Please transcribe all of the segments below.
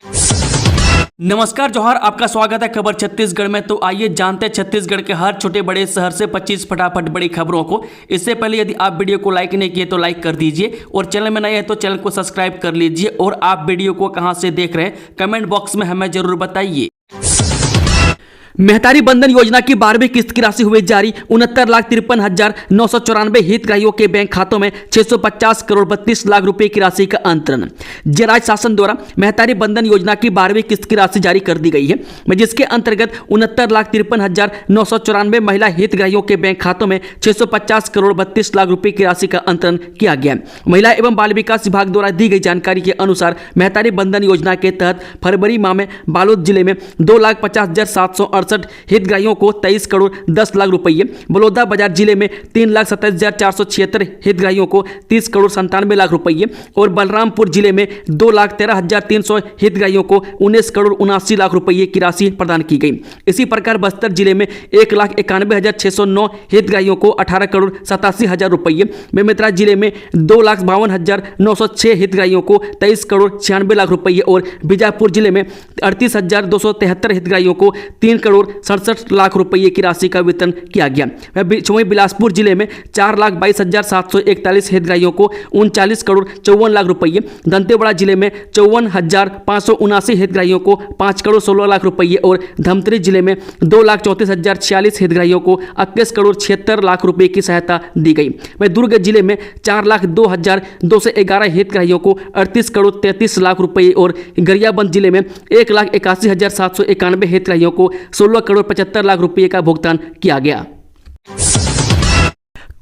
नमस्कार जोहार, आपका स्वागत है खबर छत्तीसगढ़ में। तो आइए जानते हैं छत्तीसगढ़ के हर छोटे बड़े शहर से 25 फटाफट बड़ी खबरों को। इससे पहले यदि आप वीडियो को लाइक नहीं किए तो लाइक कर दीजिए और चैनल में नए हैं तो चैनल को सब्सक्राइब कर लीजिए। और आप वीडियो को कहां से देख रहे हैं कमेंट बॉक्स में हमें जरूर बताइए। महतारी बंधन योजना की 12वीं किस्त की राशि हुई जारी। 69,53,994 हितग्राहियों के बैंक खातों में 650 करोड़ 32 लाख रुपए की राशि का अंतरण। राज्य शासन द्वारा महतारी बंधन योजना की 12वीं किस्त की राशि जारी कर दी गई है, जिसके अंतर्गत 69,53,994 महिला हितग्राहियों के बैंक खातों में 650 करोड़ 32 लाख रुपए की राशि का अंतरण किया गया। महिला एवं बाल विकास विभाग द्वारा दी गई जानकारी के अनुसार महतारी बंधन योजना के तहत फरवरी माह में बालोद जिले में 2,50,768 हितग्राहियों को 23 करोड़ 10 लाख रुपये, बलौदा बाजार जिले में 3,27,476 हितग्राहियों को 30 करोड़ 97 लाख रुपये और बलरामपुर जिले में 2,13,300 हितग्राहियों को 19 करोड़ 79 लाख रुपये की राशि प्रदान की गई। इसी प्रकार बस्तर जिले में 1,91,609 हितग्राहियों को 18 करोड़ 87 हजार रुपये, बेमेतरा जिले में 2,52,906 हितग्राहियों को 23 करोड़ 96 लाख रुपये और बीजापुर जिले में 38,273 हितग्राहियों को 3 करोड़ 67 लाख रुपये की राशि का वितरण किया गया। वहीं बिलासपुर जिले में 4,22,741 हितग्राहियों को 39 करोड़ 54 लाख रुपये, दंतेवाड़ा जिले में 54,579 हितग्राहियों को 5 करोड़ 16 लाख रुपये और धमतरी जिले में 2,34,046 हितग्राहियों को 21 करोड़ 76 लाख रुपये की सहायता दी गई। वहीं दुर्ग जिले में 4,02,211 हितग्राहियों को 38 करोड़ 33 लाख रुपये और गरियाबंद जिले में 1,81,791 हितग्राहियों को 16 करोड़ 75 लाख रुपए का भुगतान किया गया।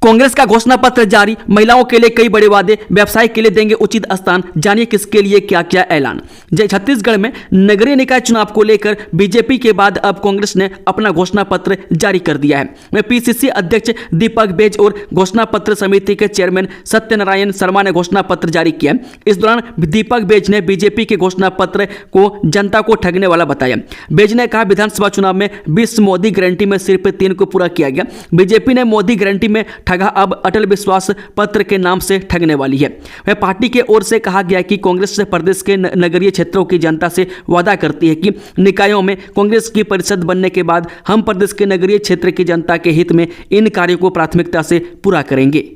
कांग्रेस का घोषणा पत्र जारी। महिलाओं के लिए कई बड़े वादे, व्यवसाय के लिए देंगे उचित स्थान। जानिए किसके लिए क्या क्या ऐलान। छत्तीसगढ़ में नगरीय निकाय चुनाव को लेकर बीजेपी के बाद अब कांग्रेस ने अपना घोषणा पत्र जारी कर दिया है। पीसीसी अध्यक्ष दीपक बेज और घोषणा पत्र समिति के चेयरमैन सत्यनारायण शर्मा ने घोषणा पत्र जारी किया। इस दौरान दीपक बेज ने बीजेपी के घोषणा पत्र को जनता को ठगने वाला बताया। बेज ने कहा विधानसभा चुनाव में 20 मोदी गारंटी में सिर्फ 3 को पूरा किया गया। बीजेपी ने मोदी गारंटी में ठगा, अब अटल विश्वास पत्र के नाम से ठगने वाली है। वह पार्टी के ओर से कहा गया कि कांग्रेस से प्रदेश के नगरीय क्षेत्रों की जनता से वादा करती है कि निकायों में कांग्रेस की परिषद बनने के बाद हम प्रदेश के नगरीय क्षेत्र की जनता के हित में इन कार्यों को प्राथमिकता से पूरा करेंगे।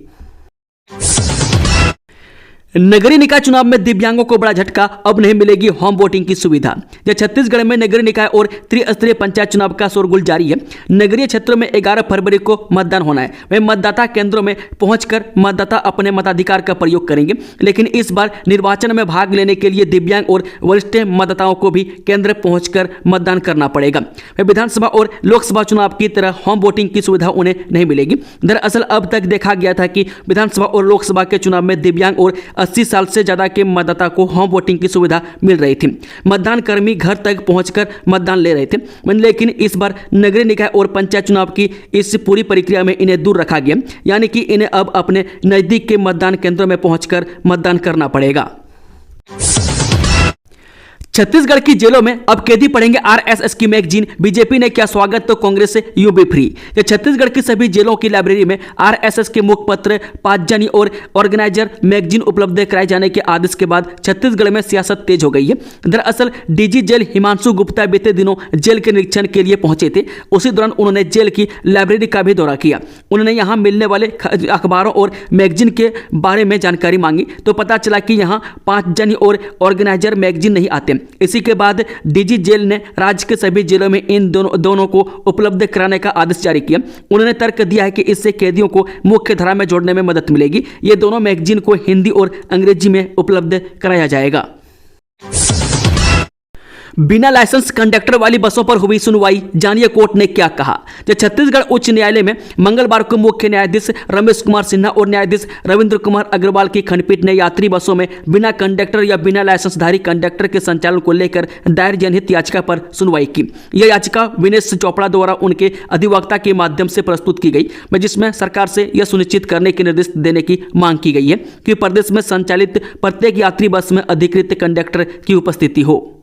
नगरीय निकाय चुनाव में दिव्यांगों को बड़ा झटका, अब नहीं मिलेगी होम वोटिंग की सुविधा। छत्तीसगढ़ में नगरीय निकाय और त्रिस्तरीय पंचायत चुनाव का शोरगुल जारी है। नगरीय क्षेत्रों में 11 फरवरी को मतदान होना है। वह मतदाता केंद्रों में पहुंचकर मतदाता अपने मताधिकार का प्रयोग करेंगे, लेकिन इस बार निर्वाचन में भाग लेने के लिए दिव्यांग और वरिष्ठ मतदाताओं को भी केंद्र पहुंचकर मतदान करना पड़ेगा। वह विधानसभा और लोकसभा चुनाव की तरह होम वोटिंग की सुविधा उन्हें नहीं मिलेगी। दरअसल अब तक देखा गया था कि विधानसभा और लोकसभा के चुनाव में दिव्यांग और 80 साल से ज्यादा के मतदाता को होम वोटिंग की सुविधा मिल रही थी। मतदान कर्मी घर तक पहुंचकर मतदान ले रहे थे, लेकिन इस बार नगरीय निकाय और पंचायत चुनाव की इस पूरी प्रक्रिया में इन्हें दूर रखा गया, यानी कि इन्हें अब अपने नजदीक के मतदान केंद्रों में पहुंचकर मतदान करना पड़ेगा। छत्तीसगढ़ की जेलों में अब कैदी पढ़ेंगे आरएसएस की मैगजीन। बीजेपी ने किया स्वागत तो कांग्रेस से यूबी फ्री। छत्तीसगढ़ की सभी जेलों की लाइब्रेरी में आरएसएस के मुखपत्र, पाँचजनी और ऑर्गेनाइजर मैगजीन उपलब्ध कराए जाने के आदेश के बाद छत्तीसगढ़ में सियासत तेज हो गई है। दरअसल डीजी जेल हिमांशु गुप्ता बीते दिनों जेल के निरीक्षण के लिए पहुंचे थे। उसी दौरान उन्होंने जेल की लाइब्रेरी का भी दौरा किया। उन्होंने यहाँ मिलने वाले अखबारों और मैगजीन के बारे में जानकारी मांगी तो पता चला कि यहाँ पाँचजनी और ऑर्गेनाइजर मैगजीन नहीं आते। इसी के बाद डीजी जेल ने राज्य के सभी जेलों में इन दोनों को उपलब्ध कराने का आदेश जारी किया। उन्होंने तर्क दिया है कि इससे कैदियों को मुख्य धारा में जोड़ने में मदद मिलेगी। ये दोनों मैगजीन को हिंदी और अंग्रेजी में उपलब्ध कराया जाएगा। बिना लाइसेंस कंडक्टर वाली बसों पर हुई सुनवाई, जानिए कोर्ट ने क्या कहा। छत्तीसगढ़ उच्च न्यायालय में मंगलवार को मुख्य न्यायाधीश रमेश कुमार सिन्हा और न्यायाधीश रविंद्र कुमार अग्रवाल की खंडपीठ ने यात्री बसों में बिना कंडक्टर या बिना लाइसेंसधारी कंडक्टर के संचालन को लेकर दायर जनहित याचिका पर सुनवाई की। यह याचिका विनेश चोपड़ा द्वारा उनके अधिवक्ता के माध्यम से प्रस्तुत की गई, जिसमें सरकार से यह सुनिश्चित करने के निर्देश देने की मांग की गई है कि प्रदेश में संचालित प्रत्येक यात्री बस में अधिकृत कंडक्टर की उपस्थिति हो।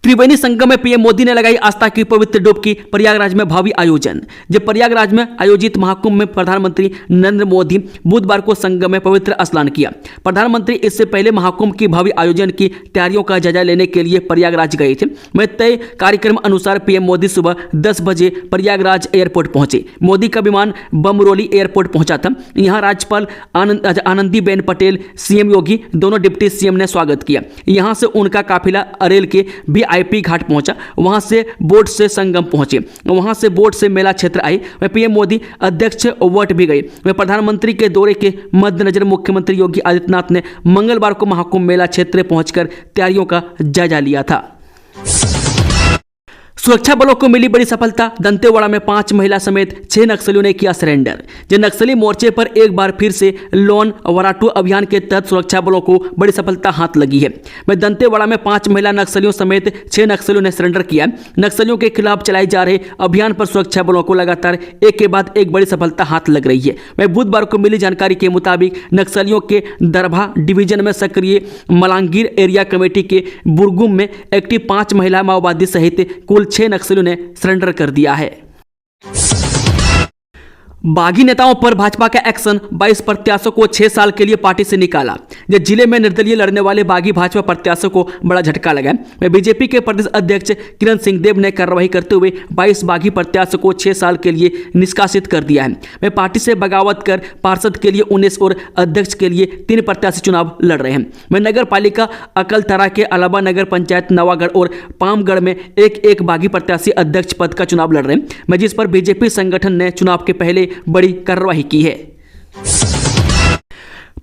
त्रिवेणी संगम में पीएम मोदी ने लगाई आस्था की पवित्र डुबकी, प्रयागराज में भावी आयोजन। जब प्रयागराज में आयोजित महाकुंभ में प्रधानमंत्री नरेंद्र मोदी बुधवार को संगम में पवित्र स्नान किया। प्रधानमंत्री इससे पहले महाकुंभ की भावी आयोजन की तैयारियों का जायजा लेने के लिए प्रयागराज गए थे। में तय कार्यक्रम अनुसार पीएम मोदी सुबह 10 बजे प्रयागराज एयरपोर्ट पहुंचे। मोदी का विमान बमरोली एयरपोर्ट पहुंचा था। यहां राज्यपाल आनंदीबेन पटेल, सीएम योगी, दोनों डिप्टी सीएम ने स्वागत किया। यहां से उनका काफिला अरेल के वीआईपी घाट पहुंचा। वहां से बोट से संगम पहुंचे। वहां से बोट से मेला क्षेत्र आए। वह पीएम मोदी अध्यक्ष वट भी गए। वह प्रधानमंत्री के दौरे के मद्देनजर मुख्यमंत्री योगी आदित्यनाथ ने मंगलवार को महाकुंभ मेला क्षेत्र पहुंचकर तैयारियों का जायजा लिया था। सुरक्षा बलों को मिली बड़ी सफलता। दंतेवाड़ा में 5 महिला समेत 6 नक्सलियों ने किया सरेंडर। जो नक्सली मोर्चे पर एक बार फिर से लोन वराटू अभियान के तहत सुरक्षा बलों को बड़ी सफलता हाथ लगी है। में दंतेवाड़ा में 5 महिला नक्सलियों समेत 6 नक्सलियों ने सरेंडर किया। नक्सलियों के खिलाफ चलाए जा रहे अभियान पर सुरक्षा बलों को लगातार एक के बाद एक बड़ी सफलता हाथ लग रही है। वह बुधवार को मिली जानकारी के मुताबिक नक्सलियों के दरभा डिवीजन में सक्रिय मलांगीर एरिया कमेटी के बुरगुम में एक्टिव 5 महिला माओवादी सहित कुल 6 नक्सलियों ने सरेंडर कर दिया है। बागी नेताओं पर भाजपा का एक्शन। 22 प्रत्याशियों को 6 साल के लिए पार्टी से निकाला। जब जिले में निर्दलीय लड़ने वाले बागी भाजपा प्रत्याशियों को बड़ा झटका लगा। मैं बीजेपी के प्रदेश अध्यक्ष किरण सिंहदेव ने कार्रवाई करते हुए 22 बागी प्रत्याशियों को 6 साल के लिए निष्कासित कर दिया है। मैं पार्टी से बगावत कर पार्षद के लिए 19 और अध्यक्ष के लिए 3 प्रत्याशी चुनाव लड़ रहे हैं। मैं नगर पालिका अकलतरा के अलावा नगर पंचायत नवागढ़ और पामगढ़ में एक बागी प्रत्याशी अध्यक्ष पद का चुनाव लड़ रहे हैं। मैं जिस पर बीजेपी संगठन ने चुनाव के पहले बड़ी कार्रवाई की है।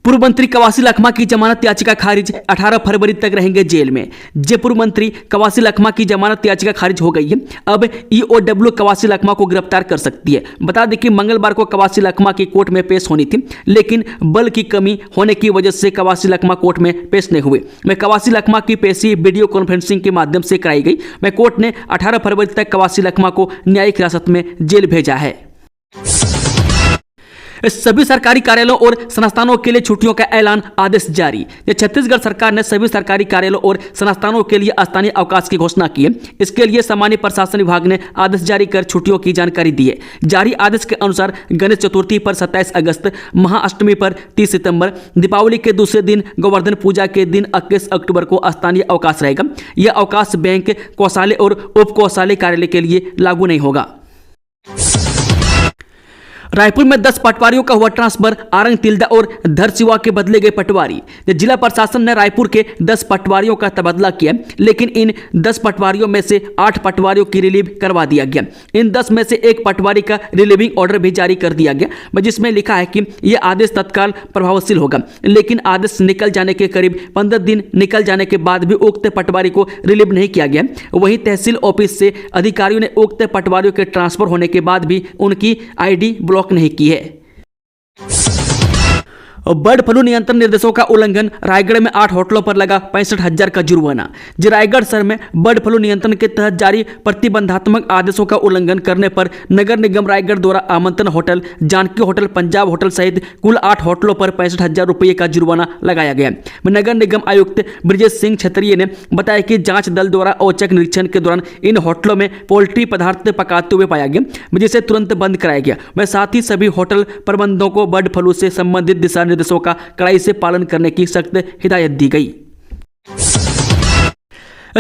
पूर्व मंत्री कवासी लखमा की जमानत याचिका खारिज। 18 फरवरी तक रहेंगे जेल में। जे पूर्व मंत्री कवासी लखमा की जमानत याचिका खारिज हो गई है। अब ईओडब्ल्यू कवासी लखमा को गिरफ्तार कर सकती है। बता दें कि मंगलवार को कवासी लखमा की कोर्ट में पेश होनी थी, लेकिन बल की कमी होने की वजह से कवासी लखमा कोर्ट में पेश नहीं हुए। मैं कवासी लखमा की पेशी वीडियो कॉन्फ्रेंसिंग के माध्यम से कराई गई। मैं कोर्ट ने 18 फरवरी तक कवासी लखमा को न्यायिक हिरासत में जेल भेजा है। सभी सरकारी कार्यालयों और संस्थानों के लिए छुट्टियों का ऐलान, आदेश जारी। छत्तीसगढ़ सरकार ने सभी सरकारी कार्यालयों और संस्थानों के लिए स्थानीय अवकाश की घोषणा की है। इसके लिए सामान्य प्रशासन विभाग ने आदेश जारी कर छुट्टियों की जानकारी दी है। जारी आदेश के अनुसार गणेश चतुर्थी पर 27 अगस्त, महाअष्टमी पर 30 सितंबर, दीपावली के दूसरे दिन, गोवर्धन पूजा के दिन 21 अक्टूबर को स्थानीय अवकाश रहेगा। यह अवकाश बैंक, कोषालय और उप कोषालय कार्यालय के लिए लागू नहीं होगा। रायपुर में 10 पटवारियों का हुआ ट्रांसफर। आरंग, तिल्दा और धरसिवा के बदले गए पटवारी। जिला प्रशासन ने रायपुर के 10 पटवारियों का तबादला किया, लेकिन इन 10 पटवारियों में से 8 पटवारियों की रिलीव करवा दिया गया। इन 10 में से एक पटवारी का रिलीविंग ऑर्डर भी जारी कर दिया गया, जिसमें लिखा है कि यह आदेश तत्काल प्रभावशील होगा। लेकिन आदेश निकल जाने के करीब 15 दिन निकल जाने के बाद भी उक्त पटवारी को रिलीव नहीं किया गया। वहीं तहसील ऑफिस से अधिकारियों ने उक्त पटवारियों के ट्रांसफर होने के बाद भी उनकी आईडी ब्लॉक नहीं की है। बर्ड फ्लू नियंत्रण निर्देशों का उल्लंघन। रायगढ़ में 8 होटलों पर लगा 65,000 का जुर्माना। रायगढ़ शहर में बर्ड फ्लू नियंत्रण के तहत जारी प्रतिबंधात्मक आदेशों का उल्लंघन करने पर नगर निगम रायगढ़ द्वारा Amantran hotel, Janki hotel, Punjab hotel सहित कुल 8 होटलों पर 65,000 रुपये का जुर्माना लगाया गया। नगर निगम आयुक्त ब्रजेश सिंह क्षत्रिय ने बताया कि जांच दल द्वारा औचक निरीक्षण के दौरान इन होटलों में पोल्ट्री पदार्थ पकाते हुए पाया गया, जिसे तुरंत बंद कराया गया। वह साथ ही सभी होटल प्रबंधकों को बर्ड फ्लू से संबंधित दिशा निर्देशों का कड़ाई से पालन करने की सख्त हिदायत दी गई।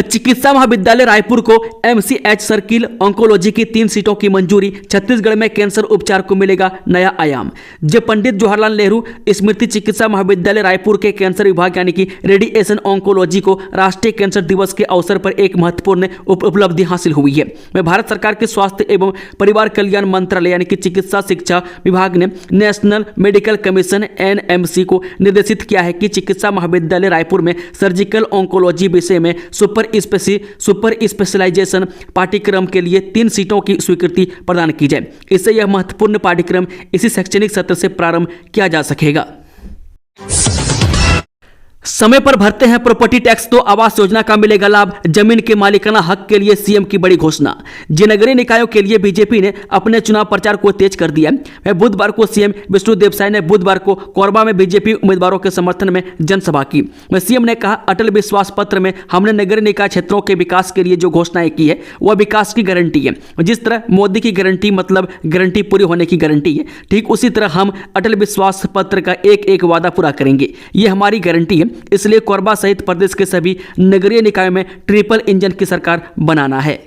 चिकित्सा महाविद्यालय रायपुर को एमसीएच सर्किल ऑन्कोलॉजी की 3 सीटों की मंजूरी। छत्तीसगढ़ में कैंसर उपचार को मिलेगा नया आयाम। जब पंडित जवाहरलाल नेहरू स्मृति चिकित्सा महाविद्यालय रायपुर के कैंसर विभाग यानी कि रेडिएशन ऑन्कोलॉजी को राष्ट्रीय कैंसर दिवस के अवसर पर एक महत्वपूर्ण उपलब्धि हासिल हुई है। भारत सरकार के स्वास्थ्य एवं परिवार कल्याण मंत्रालय यानी कि चिकित्सा शिक्षा विभाग ने नेशनल मेडिकल कमीशन एनएमसी को निर्देशित किया है कि चिकित्सा महाविद्यालय रायपुर में सर्जिकल ऑन्कोलॉजी विषय में सुपर स्पेशलाइजेशन पाठ्यक्रम के लिए 3 सीटों की स्वीकृति प्रदान की जाए। इससे यह महत्वपूर्ण पाठ्यक्रम इसी शैक्षणिक सत्र से प्रारंभ किया जा सकेगा। समय पर भरते हैं प्रॉपर्टी टैक्स तो आवास योजना का मिलेगा लाभ। जमीन के मालिकाना हक के लिए सीएम की बड़ी घोषणा। नगरीय निकायों के लिए बीजेपी ने अपने चुनाव प्रचार को तेज कर दिया। वह बुधवार को सीएम विष्णु देव साय ने बुधवार को कोरबा में बीजेपी उम्मीदवारों के समर्थन में जनसभा की। वह सीएम ने कहा, अटल विश्वास पत्र में हमने नगरीय निकाय क्षेत्रों के विकास के लिए जो घोषणाएं की है वह विकास की गारंटी है। जिस तरह मोदी की गारंटी मतलब गारंटी पूरी होने की गारंटी है, ठीक उसी तरह हम अटल विश्वास पत्र का एक एक वादा पूरा करेंगे। ये हमारी गारंटी है। इसलिए कोरबा सहित प्रदेश के सभी नगरीय निकायों में ट्रिपल इंजन की सरकार बनाना है।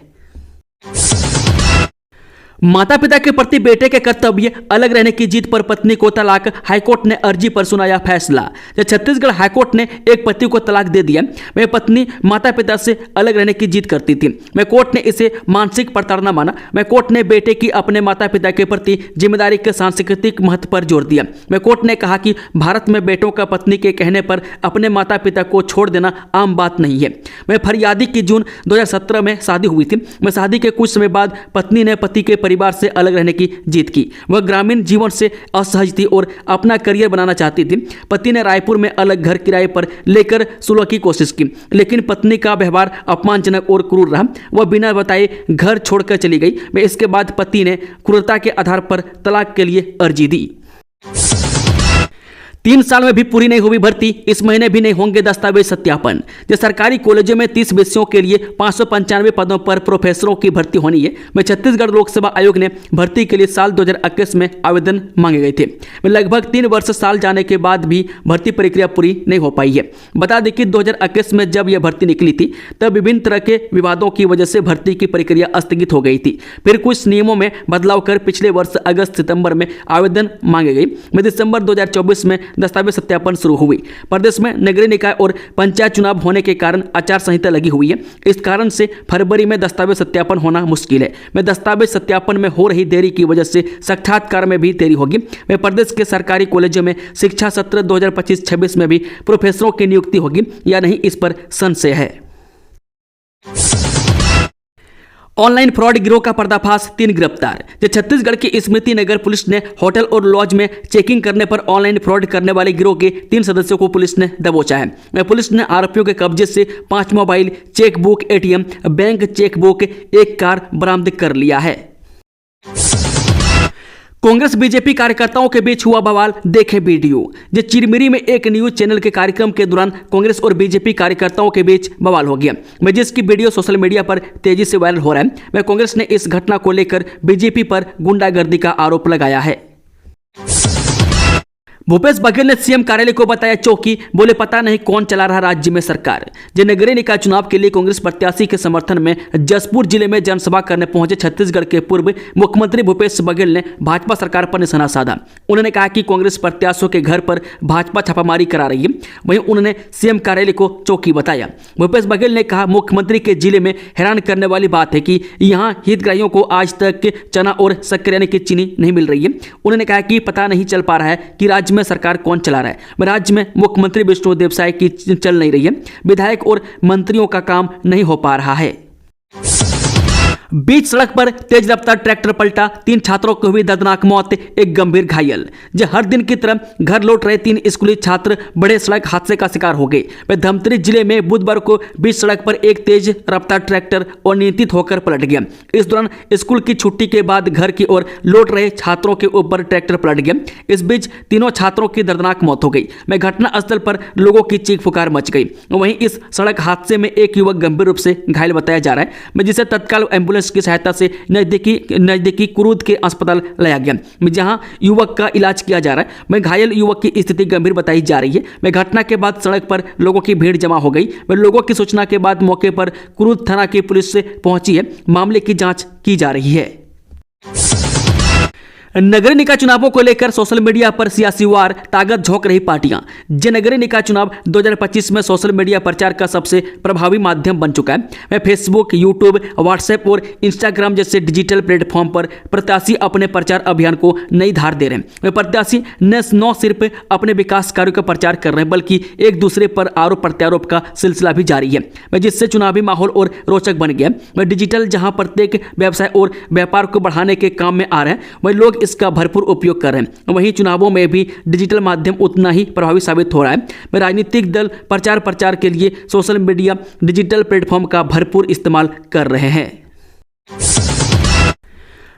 माता पिता के प्रति बेटे के कर्तव्य अलग रहने की जीत पर पत्नी को तलाक। हाईकोर्ट ने अर्जी पर सुनाया फैसला। जब छत्तीसगढ़ हाईकोर्ट ने एक पति को तलाक दे दिया, वह पत्नी माता पिता से अलग रहने की जीत करती थी। वह कोर्ट ने इसे मानसिक प्रताड़ना माना। वह कोर्ट ने बेटे की अपने माता पिता के प्रति जिम्मेदारी के सांस्कृतिक महत्व पर जोर दिया। वह कोर्ट ने कहा कि भारत में बेटों का पत्नी के कहने पर अपने माता पिता को छोड़ देना आम बात नहीं है। वह फरियादी की जून 2017 में शादी हुई थी। वह शादी के कुछ समय बाद पत्नी ने पति के परिवार से अलग रहने की जीत की। वह ग्रामीण जीवन से असहज थी और अपना करियर बनाना चाहती थी। पति ने रायपुर में अलग घर किराए पर लेकर सुलह की कोशिश की, लेकिन पत्नी का व्यवहार अपमानजनक और क्रूर रहा। वह बिना बताए घर छोड़कर चली गई। वह इसके बाद पति ने क्रूरता के आधार पर तलाक के लिए अर्जी दी। 3 साल में भी पूरी नहीं हुई भर्ती, इस महीने भी नहीं होंगे दस्तावेज सत्यापन। जो सरकारी कॉलेजों में 30 विषयों के लिए 595 पदों पर प्रोफेसरों की भर्ती होनी है। में छत्तीसगढ़ लोक सेवा आयोग ने भर्ती के लिए साल 2021 में आवेदन मांगे गए थे। लगभग 3 वर्ष साल जाने के बाद भी भर्ती प्रक्रिया पूरी नहीं हो पाई है। बता दें कि 2021 में जब यह भर्ती निकली थी तब विभिन्न तरह के विवादों की वजह से भर्ती की प्रक्रिया स्थगित हो गई थी। फिर कुछ नियमों में बदलाव कर पिछले वर्ष अगस्त सितंबर में आवेदन मांगे गए। दिसंबर 2024 में दस्तावेज सत्यापन शुरू हुई। प्रदेश में नगरीय निकाय और पंचायत चुनाव होने के कारण आचार संहिता लगी हुई है। इस कारण से फरवरी में दस्तावेज सत्यापन होना मुश्किल है। मैं दस्तावेज सत्यापन में हो रही देरी की वजह से साक्षात्कार में भी देरी होगी। मैं प्रदेश के सरकारी कॉलेजों में शिक्षा सत्र 2025-26 में भी प्रोफेसरों की नियुक्ति होगी या नहीं, इस पर संशय है। ऑनलाइन फ्रॉड गिरोह का पर्दाफाश, 3 गिरफ्तार। छत्तीसगढ़ की स्मृति नगर पुलिस ने होटल और लॉज में चेकिंग करने पर ऑनलाइन फ्रॉड करने वाले गिरोह के 3 सदस्यों को पुलिस ने दबोचा है। पुलिस ने आरोपियों के कब्जे से 5 mobile, chequebook, ATM, bank chequebook, 1 car बरामद कर लिया है। कांग्रेस बीजेपी कार्यकर्ताओं के बीच हुआ बवाल, देखें वीडियो। जो चिरमिरी में एक न्यूज चैनल के कार्यक्रम के दौरान कांग्रेस और बीजेपी कार्यकर्ताओं के बीच बवाल हो गया, जिसकी वीडियो सोशल मीडिया पर तेजी से वायरल हो रहा है। कांग्रेस ने इस घटना को लेकर बीजेपी पर गुंडागर्दी का आरोप लगाया है। भूपेश बघेल ने सीएम कार्यालय को बताया चौकी, बोले पता नहीं कौन चला रहा राज्य में सरकार। नगरीय निकाय चुनाव के लिए कांग्रेस प्रत्याशी के समर्थन में जसपुर जिले में जनसभा करने पहुंचे छत्तीसगढ़ के पूर्व मुख्यमंत्री भूपेश बघेल ने भाजपा सरकार पर निशाना साधा। उन्होंने कहा कि कांग्रेस प्रत्याशियों के घर पर भाजपा छापामारी करा रही है। वहीं उन्होंने सीएम कार्यालय को चौकी बताया। भूपेश बघेल ने कहा, मुख्यमंत्री के जिले में हैरान करने वाली बात है कि यहाँ हितग्राहियों को आज तक चना और शक्कर यानी कि चीनी नहीं मिल रही है। उन्होंने कहा कि पता नहीं चल पा रहा है कि राज्य में सरकार कौन चला रहा है। राज्य में मुख्यमंत्री विष्णु देव साय की चल नहीं रही है। विधायक और मंत्रियों का काम नहीं हो पा रहा है। बीच सड़क पर तेज रफ्तार ट्रैक्टर पलटा, 3 छात्रों को हुई दर्दनाक मौत, 1 गंभीर घायल। हर दिन की तरह घर लौट रहे 3 स्कूली छात्र बड़े सड़क हादसे का शिकार हो गए। वे धमतरी जिले में बुधवार को बीच सड़क पर एक तेज रफ्तार ट्रैक्टर अनियंत्रित होकर पलट गया। इस दौरान स्कूल की छुट्टी के बाद घर की ओर लौट रहे छात्रों के ऊपर ट्रैक्टर पलट गया। इस बीच तीनों छात्रों की दर्दनाक मौत हो गई। घटनास्थल पर लोगों की चीख पुकार मच गई। वहीं इस सड़क हादसे में एक युवक गंभीर रूप से घायल बताया जा रहा है, जिसे तत्काल एम्बुलेंस की सहायता से नजदीकी कुरूद के अस्पताल लाया गया, जहां युवक का इलाज किया जा रहा है। घायल युवक की स्थिति गंभीर बताई जा रही है। घटना के बाद सड़क पर लोगों की भीड़ जमा हो गई। लोगों की सूचना के बाद मौके पर कुरूद थाना की पुलिस से पहुंची है। मामले की जांच की जा रही है। नगरीय निकाय चुनावों को लेकर सोशल मीडिया पर सियासी वार, ताकत झोंक रही पार्टियां। नगरीय निकाय चुनाव 2025 में सोशल मीडिया प्रचार का सबसे प्रभावी माध्यम बन चुका है। फेसबुक, यूट्यूब, व्हाट्सएप और इंस्टाग्राम जैसे डिजिटल प्लेटफॉर्म पर प्रत्याशी अपने प्रचार अभियान को नई धार दे रहे हैं। प्रत्याशी न सिर्फ अपने विकास कार्यों का प्रचार कर रहे हैं, बल्कि एक दूसरे पर आरोप प्रत्यारोप का सिलसिला भी जारी है, जिससे चुनावी माहौल और रोचक बन गया। डिजिटल जहां प्रत्येक व्यवसाय और व्यापार को बढ़ाने के काम में आ रहे हैं, वहीं लोग इसका भरपूर उपयोग कर रहे हैं। वहीं चुनावों में भी डिजिटल माध्यम उतना ही प्रभावी साबित हो रहा है। राजनीतिक दल प्रचार के लिए सोशल मीडिया डिजिटल प्लेटफॉर्म का भरपूर इस्तेमाल कर रहे हैं।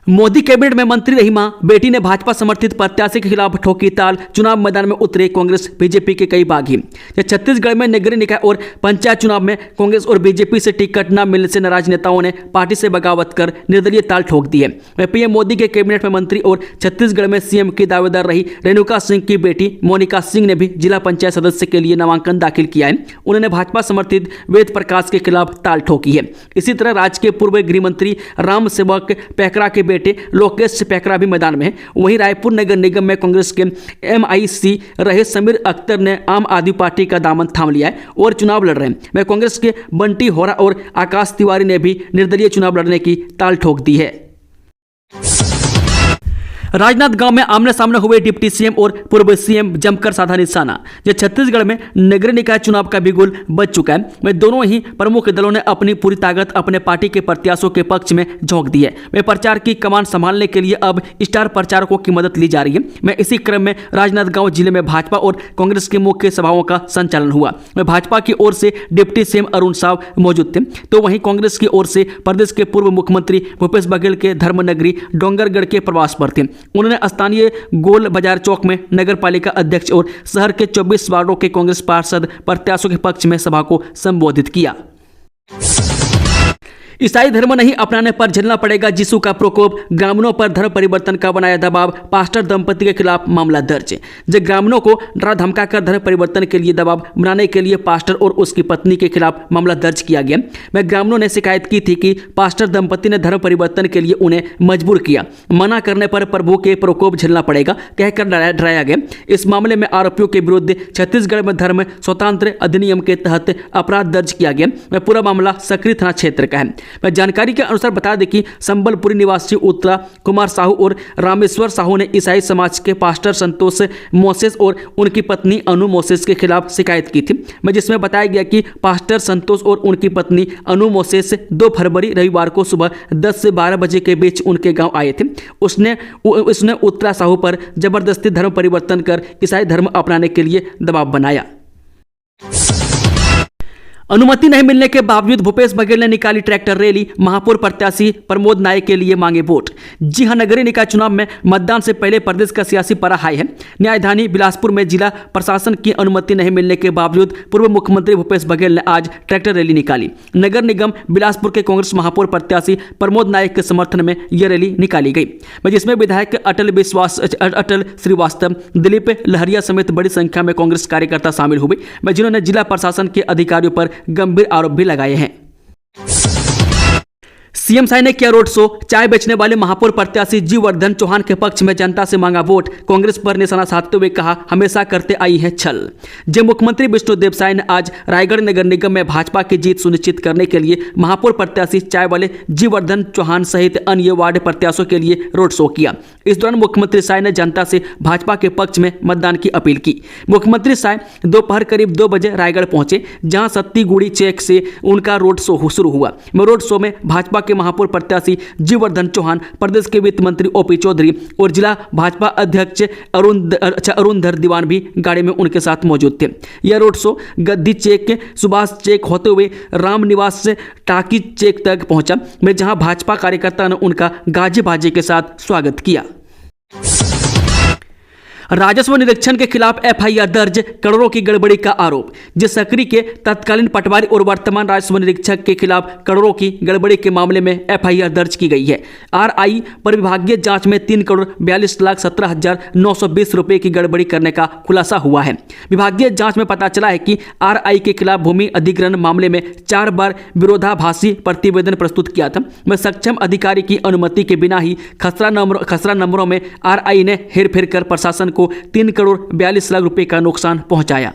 मोदी कैबिनेट में मंत्री रही मां, बेटी ने भाजपा समर्थित प्रत्याशी के खिलाफ ठोकी ताल, चुनाव मैदान में उतरे कांग्रेस बीजेपी के कई बागी। छत्तीसगढ़ में नगरीय निकाय और पंचायत चुनाव में कांग्रेस और बीजेपी से टिकट न मिलने से नाराज नेताओं ने पार्टी से बगावत कर निर्दलीय ताल ठोक दी है। पीएम मोदी के कैबिनेट में मंत्री और छत्तीसगढ़ में सीएम की दावेदार रही रेणुका सिंह की बेटी मोनिका सिंह ने भी जिला पंचायत सदस्य के लिए नामांकन दाखिल किया है। उन्होंने भाजपा समर्थित वेद प्रकाश के खिलाफ ताल ठोकी है। इसी तरह राज्य के पूर्व गृह मंत्री राम सेवक पैकरा के बेटे लोकेश पैकरा भी मैदान में है। वहीं रायपुर नगर निगम में कांग्रेस के MIC रहे समीर अख्तर ने आम आदमी पार्टी का दामन थाम लिया है और चुनाव लड़ रहे हैं। वह कांग्रेस के बंटी होरा और आकाश तिवारी ने भी निर्दलीय चुनाव लड़ने की ताल ठोक दी है। राजनांदगांव में आमने सामने हुए डिप्टी सीएम और पूर्व सीएम जमकर साधा निशाना। जो छत्तीसगढ़ में नगरीय निकाय चुनाव का बिगुल बज चुका है। वे दोनों ही प्रमुख दलों ने अपनी पूरी ताकत अपने पार्टी के प्रत्याशियों के पक्ष में झोंक दी है। वे प्रचार की कमान संभालने के लिए अब स्टार प्रचारकों की मदद ली जा रही है। मैं इसी क्रम में राजनांदगांव जिले में भाजपा और कांग्रेस की मुख्य सभाओं का संचालन हुआ। मैं भाजपा की ओर से डिप्टी सीएम अरुण साव मौजूद थे, तो वहीं कांग्रेस की ओर से प्रदेश के पूर्व मुख्यमंत्री भूपेश बघेल के धर्मनगरी डोंगरगढ़ के प्रवास पर थे। उन्होंने स्थानीय गोल बाजार चौक में नगर पालिका अध्यक्ष और शहर के 24 वार्डों के कांग्रेस पार्षद प्रत्याशियों के पक्ष में सभा को संबोधित किया। ईसाई धर्म नहीं अपनाने पर झेलना पड़ेगा यीशु का प्रकोप, ग्रामीणों पर धर्म परिवर्तन का बनाया दबाव, पास्टर दंपति के खिलाफ मामला दर्ज। जब ग्रामीणों को डरा धमकाकर धर्म परिवर्तन के लिए दबाव बनाने के लिए पास्टर और उसकी पत्नी के खिलाफ मामला दर्ज किया गया। वह ग्रामीणों ने शिकायत की थी कि पास्टर दंपति ने धर्म परिवर्तन के लिए उन्हें मजबूर किया, मना करने पर प्रभु के प्रकोप झेलना पड़ेगा कहकर डराया गया। इस मामले में आरोपियों के विरुद्ध छत्तीसगढ़ में धर्म स्वतंत्र अधिनियम के तहत अपराध दर्ज किया गया। पूरा मामला सकरी थाना क्षेत्र का है। जानकारी के अनुसार बता दें कि संबलपुरी निवासी उत्तरा कुमार साहू और रामेश्वर साहू ने ईसाई समाज के पास्टर संतोष मोसेस और उनकी पत्नी अनु मोसेस के खिलाफ शिकायत की थी, जिसमें बताया गया कि पास्टर संतोष और उनकी पत्नी अनु मोसेस 2 फरवरी रविवार को सुबह 10 से 12 बजे के बीच उनके गांव आए थे। उसने उत्तरा साहू पर जबरदस्ती धर्म परिवर्तन कर ईसाई धर्म अपनाने के लिए दबाव बनाया। अनुमति नहीं मिलने के बावजूद भूपेश बघेल ने निकाली ट्रैक्टर रैली, महापौर प्रत्याशी प्रमोद नायक के लिए मांगे वोट। जी हां, नगरीय निकाय चुनाव में मतदान से पहले प्रदेश का सियासी पारा हाई है। न्यायधानी बिलासपुर में जिला प्रशासन की अनुमति नहीं मिलने के बावजूद पूर्व मुख्यमंत्री भूपेश बघेल ने आज ट्रैक्टर रैली निकाली। नगर निगम बिलासपुर के कांग्रेस महापौर प्रत्याशी प्रमोद नायक के समर्थन में यह रैली निकाली गई, जिसमें विधायक अटल श्रीवास्तव, दिलीप लहरिया समेत बड़ी संख्या में कांग्रेस कार्यकर्ता शामिल हुए, जिन्होंने जिला प्रशासन के अधिकारियों पर गंभीर आरोप भी लगाए हैं। सीएम साई ने किया रोड शो, चाय बेचने वाले महापौर प्रत्याशी जीवर्धन चौहान के पक्ष में जनता से मांगा वोट, कांग्रेस पर निशाना साधते हुए कहा हमेशा करते आई है छल। जब मुख्यमंत्री विष्णुदेव साई ने आज रायगढ़ नगर निगम में भाजपा की जीत सुनिश्चित करने के लिए महापौर प्रत्याशी चाय वाले जीवर्धन चौहान सहित अन्य वार्ड प्रत्याशियों के लिए रोड शो किया। इस दौरान मुख्यमंत्री साई ने जनता से भाजपा के पक्ष में मतदान की अपील की। मुख्यमंत्री साई दोपहर करीब 2 बजे रायगढ़ पहुंचे, जहां सत्तीगुड़ी चेक से उनका रोड शो शुरू हुआ। रोड शो में भाजपा के महापौर प्रत्याशी जीवर्धन चौहान, प्रदेश के वित्त मंत्री OP चौधरी और जिला भाजपा अध्यक्ष अरुणधर दीवान भी गाड़ी में उनके साथ मौजूद थे। यह रोड शो गद्दी चेक, सुभाष चेक होते हुए राम निवास से टाकी चेक तक पहुंचा, जहां भाजपा कार्यकर्ता ने उनका गाजे बाजे के साथ स्वागत किया। राजस्व निरीक्षण के खिलाफ FIR दर्ज, करोड़ों की गड़बड़ी का आरोप। जिस सकरी के तत्कालीन पटवारी और वर्तमान राजस्व निरीक्षक के खिलाफ करोड़ों की गड़बड़ी के मामले में FIR दर्ज की गई है। RI पर विभागीय जांच में 3,42,17,920 रुपए की गड़बड़ी करने का खुलासा हुआ है। विभागीय जांच में पता चला है कि RI के खिलाफ भूमि अधिग्रहण मामले में 4 बार विरोधाभासी प्रतिवेदन प्रस्तुत किया था। मैं सक्षम अधिकारी की अनुमति के बिना ही खसरा नंबरों में RI ने हेरफेर कर प्रशासन को 3,42,00,000 रुपए का नुकसान पहुंचाया।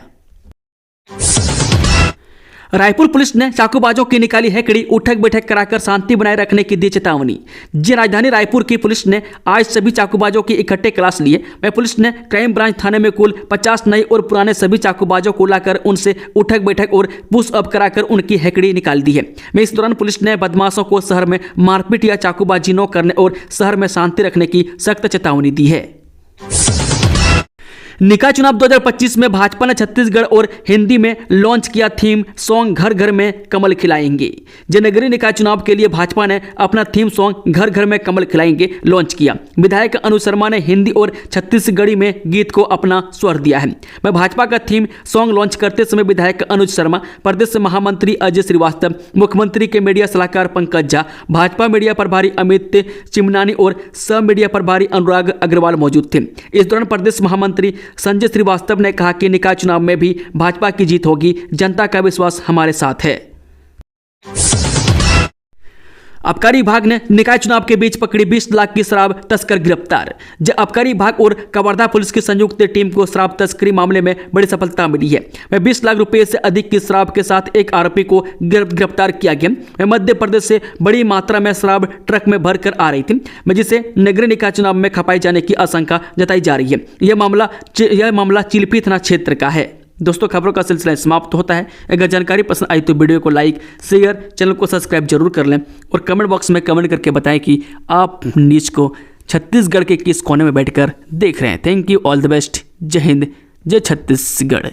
रायपुर पुलिस ने चाकूबाजों की निकाली हैकड़ी, उठक बैठक कराकर शांति बनाए रखने की दी चेतावनी। जी राजधानी रायपुर की पुलिस ने आज सभी चाकूबाजों की इकट्ठे क्लास लिए। वह पुलिस ने क्राइम ब्रांच थाने में कुल 50 नए और पुराने सभी चाकूबाजों को लाकर उनसे उठक बैठक और पुशअप कराकर उनकी हैकड़ी निकाल दी है। में इस दौरान पुलिस ने बदमाशों को शहर में मारपीट या चाकूबाजी न करने और शहर में शांति रखने की सख्त चेतावनी दी है। निकाय चुनाव 2025 में भाजपा ने छत्तीसगढ़ और हिंदी में लॉन्च किया थीम सॉन्ग घर घर में कमल खिलाएंगे। जनगणना निकाय चुनाव के लिए भाजपा ने अपना थीम सॉन्ग घर घर में कमल खिलाएंगे लॉन्च किया। विधायक अनुज शर्मा ने हिंदी और छत्तीसगढ़ी में गीत को अपना स्वर दिया है। मैं भाजपा का थीम सॉन्ग लॉन्च करते समय विधायक अनुज शर्मा, प्रदेश महामंत्री अजय श्रीवास्तव, मुख्यमंत्री के मीडिया सलाहकार पंकज झा, भाजपा मीडिया प्रभारी अमित चिमनानी और सब मीडिया प्रभारी अनुराग अग्रवाल मौजूद थे। इस दौरान प्रदेश महामंत्री संजय श्रीवास्तव ने कहा कि निकाय चुनाव में भी भाजपा की जीत होगी, जनता का विश्वास हमारे साथ है। आबकारी विभाग ने निकाय चुनाव के बीच पकड़ी 20 लाख की शराब तस्कर गिरफ्तार। आबकारी विभाग और कवर्धा पुलिस की संयुक्त टीम को शराब तस्करी मामले में बड़ी सफलता मिली है। वह 20 लाख रुपए से अधिक की शराब के साथ एक आरोपी को गिरफ्तार किया गया। वह मध्य प्रदेश से बड़ी मात्रा में शराब ट्रक में भरकर आ रही थी, जिसे नगरीय निकाय चुनाव में खपाई जाने की आशंका जताई जा रही है। यह मामला चिल्फी थाना क्षेत्र का है। दोस्तों, खबरों का सिलसिला समाप्त होता है। अगर जानकारी पसंद आई तो वीडियो को लाइक, शेयर, चैनल को सब्सक्राइब जरूर कर लें और कमेंट बॉक्स में कमेंट करके बताएं कि आप न्यूज़ को छत्तीसगढ़ के किस कोने में बैठकर देख रहे हैं। Thank you, all the best. जय हिंद, जय छत्तीसगढ़।